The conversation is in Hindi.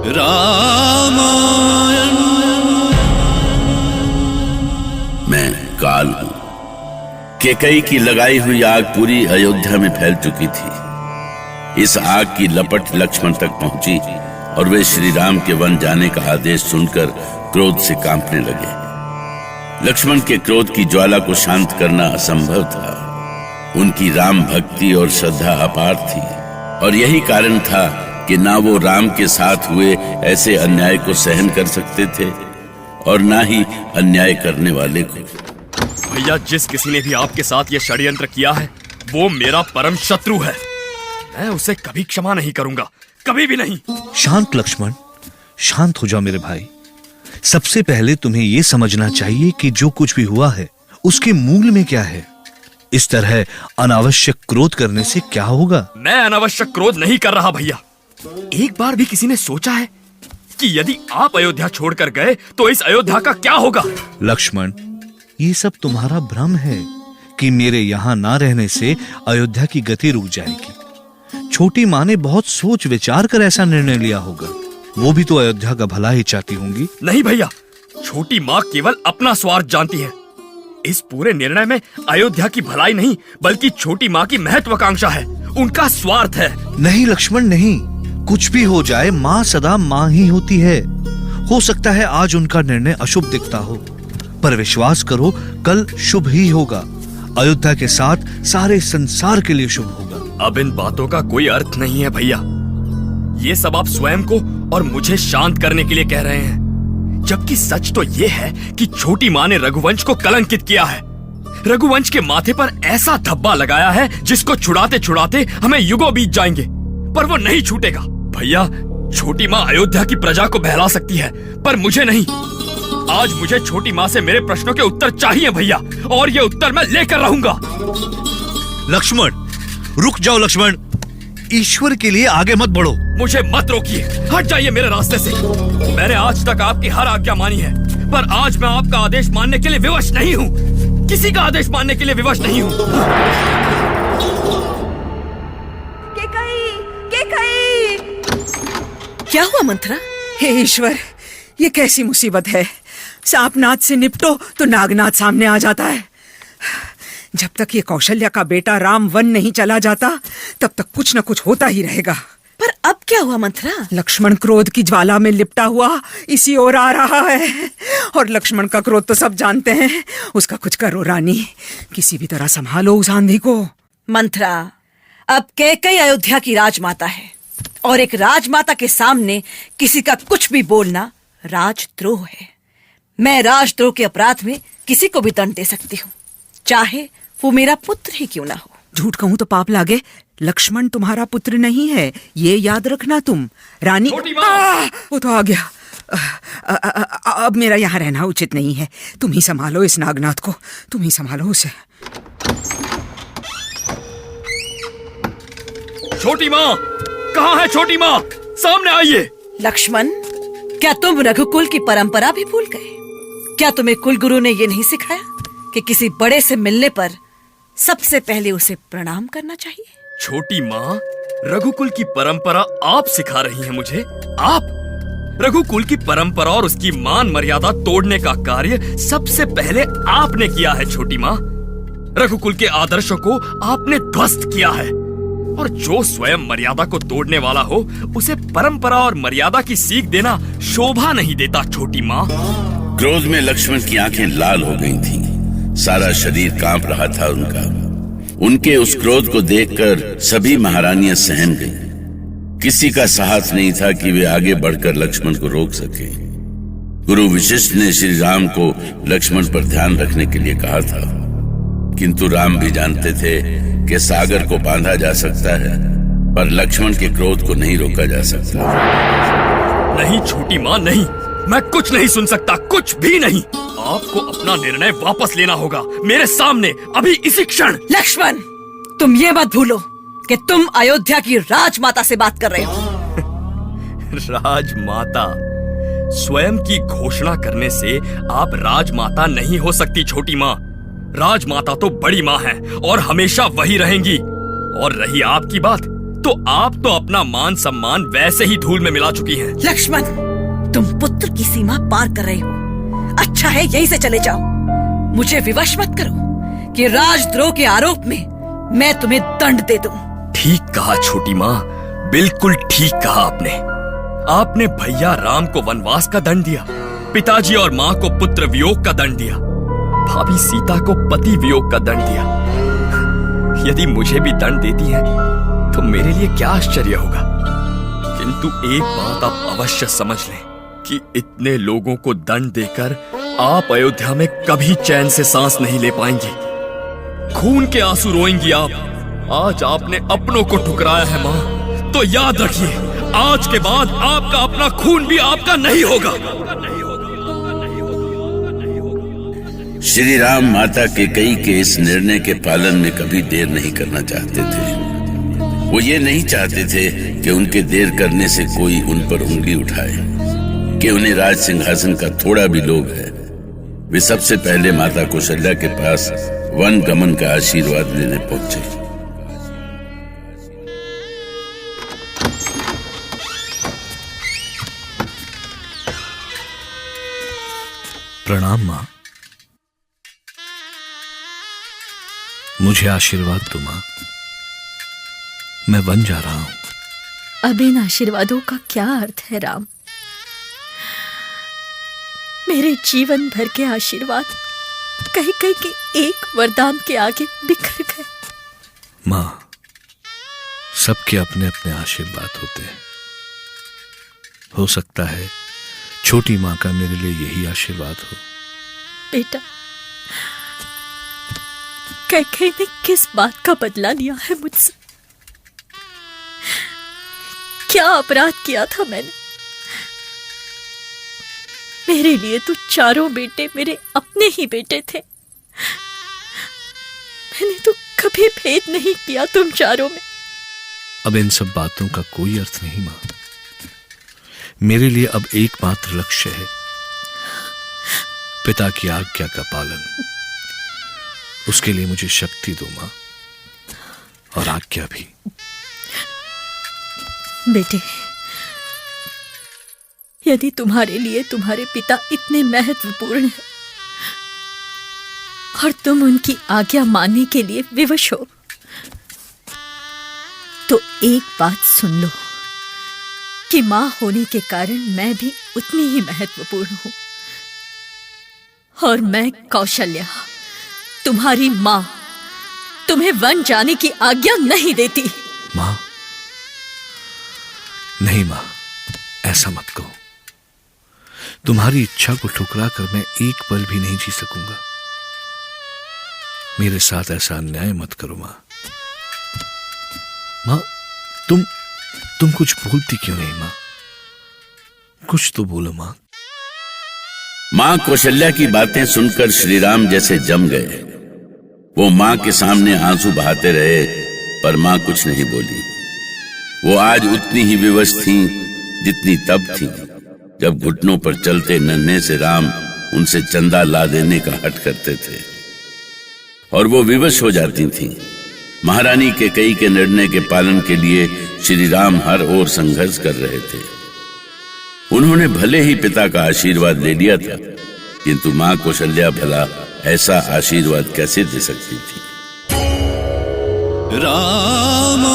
रामायण। मैं काल हूं। कैकई की लगाई हुई आग पूरी अयोध्या में फैल चुकी थी। इस आग की लपट लक्ष्मण तक पहुंची और वे श्री राम के वन जाने का आदेश सुनकर क्रोध से कांपने लगे। लक्ष्मण के क्रोध की ज्वाला को शांत करना असंभव था। उनकी राम भक्ति और श्रद्धा अपार थी और यही कारण था कि ना वो राम के साथ हुए ऐसे अन्याय को सहन कर सकते थे और ना ही अन्याय करने वाले को। भैया, जिस किसी ने भी आपके साथ ये षड्यंत्र किया है वो मेरा परम शत्रु है। मैं उसे कभी क्षमा नहीं करूंगा, कभी भी नहीं। शांत लक्ष्मण, शांत हो जाओ मेरे भाई। सबसे पहले तुम्हें यह समझना चाहिए कि जो कुछ भी हुआ है उसके मूल में क्या है। इस तरह अनावश्यक क्रोध करने से क्या होगा? मैं अनावश्यक क्रोध नहीं कर रहा भैया। एक बार भी किसी ने सोचा है कि यदि आप अयोध्या छोड़कर गए तो इस अयोध्या का क्या होगा? लक्ष्मण, ये सब तुम्हारा भ्रम है कि मेरे यहाँ ना रहने से अयोध्या की गति रुक जाएगी। छोटी माँ ने बहुत सोच विचार कर ऐसा निर्णय लिया होगा। वो भी तो अयोध्या का भला ही चाहती होंगी। नहीं भैया, छोटी माँ केवल अपना स्वार्थ जानती है। इस पूरे निर्णय में अयोध्या की भलाई नहीं बल्कि छोटी माँ की महत्वाकांक्षा है, उनका स्वार्थ है। नहीं लक्ष्मण, नहीं। कुछ भी हो जाए, माँ सदा माँ ही होती है। हो सकता है आज उनका निर्णय अशुभ दिखता हो, पर विश्वास करो कल शुभ ही होगा। अयोध्या के साथ सारे संसार के लिए शुभ होगा। अब इन बातों का कोई अर्थ नहीं है भैया। ये सब आप स्वयं को और मुझे शांत करने के लिए कह रहे हैं, जबकि सच तो ये है कि छोटी माँ ने रघुवंश को कलंकित किया है। रघुवंश के माथे पर ऐसा धब्बा लगाया है जिसको छुड़ाते छुड़ाते हमें युगों बीत जाएंगे, पर वो नहीं छूटेगा। भैया, छोटी माँ अयोध्या की प्रजा को बहला सकती है पर मुझे नहीं। आज मुझे छोटी माँ से मेरे प्रश्नों के उत्तर चाहिए भैया, और ये उत्तर मैं लेकर रहूंगा। लक्ष्मण, रुक जाओ लक्ष्मण। ईश्वर के लिए आगे मत बढ़ो। मुझे मत रोकिए, हट जाइए मेरे रास्ते से। मैंने आज तक आपकी हर आज्ञा मानी है, पर आज मैं आपका आदेश मानने के लिए विवश नहीं हूँ। किसी का आदेश मानने के लिए विवश नहीं हूँ। क्या हुआ मंथरा? हे ईश्वर, ये कैसी मुसीबत है। सांपनाथ से निपटो तो नागनाथ सामने आ जाता है। जब तक ये कौशल्या का बेटा राम वन नहीं चला जाता तब तक कुछ न कुछ होता ही रहेगा। पर अब क्या हुआ मंथरा? लक्ष्मण क्रोध की ज्वाला में लिपटा हुआ इसी ओर आ रहा है, और लक्ष्मण का क्रोध तो सब जानते हैं। उसका कुछ करो रानी, किसी भी तरह संभालो उस आंधी को। मंथरा, अब कैकई अयोध्या की राजमाता है और एक राजमाता के सामने किसी का कुछ भी बोलना राजद्रोह है। मैं राजद्रोह के अपराध में किसी को भी दंड दे सकती हूँ, चाहे वो मेरा पुत्र ही क्यों ना हो। झूठ कहूं तो पाप लागे। लक्ष्मण तुम्हारा पुत्र नहीं है, ये याद रखना तुम। रानी, वो तो आ गया। अब मेरा यहाँ रहना उचित नहीं है। तुम ही संभालो इस नागनाथ को, तुम ही संभालो उसे। छोटी माँ, कहाँ है छोटी माँ? सामने आइए। लक्ष्मण, क्या तुम रघुकुल की परंपरा भी भूल गए? क्या तुम्हें कुल गुरु ने ये नहीं सिखाया कि किसी बड़े से मिलने पर सबसे पहले उसे प्रणाम करना चाहिए? छोटी माँ, रघुकुल की परंपरा आप सिखा रही हैं मुझे? आप? रघुकुल की परंपरा और उसकी मान मर्यादा तोड़ने का कार्य सबसे पहले आपने किया है छोटी माँ। रघुकुल के आदर्शों को आपने ध्वस्त किया है, और जो स्वयं मर्यादा को तोड़ने वाला हो उसे परंपरा और मर्यादा की सीख देना शोभा नहीं देता छोटी माँ। क्रोध में लक्ष्मण की आंखें लाल हो गई थीं। सारा शरीर कांप रहा था उनका। उनके उस क्रोध को देखकर सभी महारानियां सहम गईं। किसी का साहस नहीं था कि वे आगे बढ़कर लक्ष्मण को रोक सके। गुरु वशिष्ठ ने श्री राम को लक्ष्मण पर ध्यान रखने के लिए कहा था, किंतु राम भी जानते थे कि सागर को बांधा जा सकता है पर लक्ष्मण के क्रोध को नहीं रोका जा सकता। नहीं छोटी माँ, नहीं, मैं कुछ नहीं सुन सकता, कुछ भी नहीं। आपको अपना निर्णय वापस लेना होगा, मेरे सामने, अभी इसी क्षण। लक्ष्मण, तुम ये मत भूलो कि तुम अयोध्या की राजमाता से बात कर रहे हो। राजमाता? स्वयं की घोषणा करने से आप राजमाता नहीं हो सकती छोटी माँ। राजमाता तो बड़ी माँ है और हमेशा वही रहेंगी। और रही आपकी बात, तो आप तो अपना मान सम्मान वैसे ही धूल में मिला चुकी हैं। लक्ष्मण, तुम पुत्र की सीमा पार कर रहे हो। अच्छा है यहीं से चले जाओ। मुझे विवश मत करो कि राजद्रोह के आरोप में मैं तुम्हें दंड दे दूं। ठीक कहा छोटी माँ, बिल्कुल ठीक कहा आपने। आपने भैया राम को वनवास का दंड दिया, पिताजी और माँ को पुत्र वियोग का दंड दिया, भाभी सीता को पति वियोग का दंड दिया। यदि मुझे भी दंड देती हैं, तो मेरे लिए क्या आश्चर्य होगा। किंतु एक बात आप अवश्य समझ लें कि इतने लोगों को दंड देकर आप अयोध्या में कभी चैन से सांस नहीं ले पाएंगी। खून के आंसू रोएंगी आप। आज आपने अपनों को ठुकराया है मां, तो याद रखिए आज के बाद आपका अपना खून भी आपका नहीं होगा। श्री राम माता केकई के इस निर्णय के पालन में कभी देर नहीं करना चाहते थे। वो ये नहीं चाहते थे कि उनके देर करने से कोई उन पर उंगली उठाए कि उन्हें राज सिंहासन का थोड़ा भी लोभ है। वे सबसे पहले माता कौशल्या के पास वन गमन का आशीर्वाद लेने पहुंचे। प्रणाम मां, मुझे आशीर्वाद दो मां। मैं वन जा रहा हूं। अब इन आशीर्वादों का क्या अर्थ है राम? मेरे जीवन भर के आशीर्वाद कहीं कहीं के एक वरदान के आगे बिखर गए। मां, सबके अपने अपने आशीर्वाद होते हैं। हो सकता है छोटी मां का मेरे लिए यही आशीर्वाद हो। बेटा, कैकेयी ने किस बात का बदला लिया है मुझसे? क्या अपराध किया था मैंने? मेरे लिए तो चारों बेटे मेरे अपने ही बेटे थे। मैंने तो कभी भेद नहीं किया तुम चारों में। अब इन सब बातों का कोई अर्थ नहीं मां। मेरे लिए अब एकमात्र लक्ष्य है पिता की आज्ञा का पालन। उसके लिए मुझे शक्ति दो मां, और आज्ञा भी। बेटे, यदि तुम्हारे लिए तुम्हारे पिता इतने महत्वपूर्ण हैं और तुम उनकी आज्ञा मानने के लिए विवश हो, तो एक बात सुन लो कि मां होने के कारण मैं भी उतनी ही महत्वपूर्ण हूं। और मैं कौशल्या, तुम्हारी मां, तुम्हें वन जाने की आज्ञा नहीं देती। मां, नहीं मां, ऐसा मत कहो। तुम्हारी इच्छा को ठुकरा कर मैं एक पल भी नहीं जी सकूंगा। मेरे साथ ऐसा अन्याय मत करो मां। मां, तुम कुछ बोलती क्यों नहीं मां? कुछ तो बोलो मां। मां कौशल्या की बातें सुनकर श्रीराम जैसे जम गए। वो मां के सामने आंसू बहाते रहे, पर मां कुछ नहीं बोली। वो आज उतनी ही विवश थीं जितनी तब थीं जब घुटनों पर चलते नन्हे से राम उनसे चंदा ला देने का हठ करते थे, और वो विवश हो जाती थीं। महारानी केकई के निर्णय के पालन के लिए श्री राम हर ओर संघर्ष कर रहे थे। उन्होंने भले ही पिता का आशीर्वाद ले लिया था, किंतु मां कौशल्या भला ऐसा आशीर्वाद कैसे दे सकती थी? राम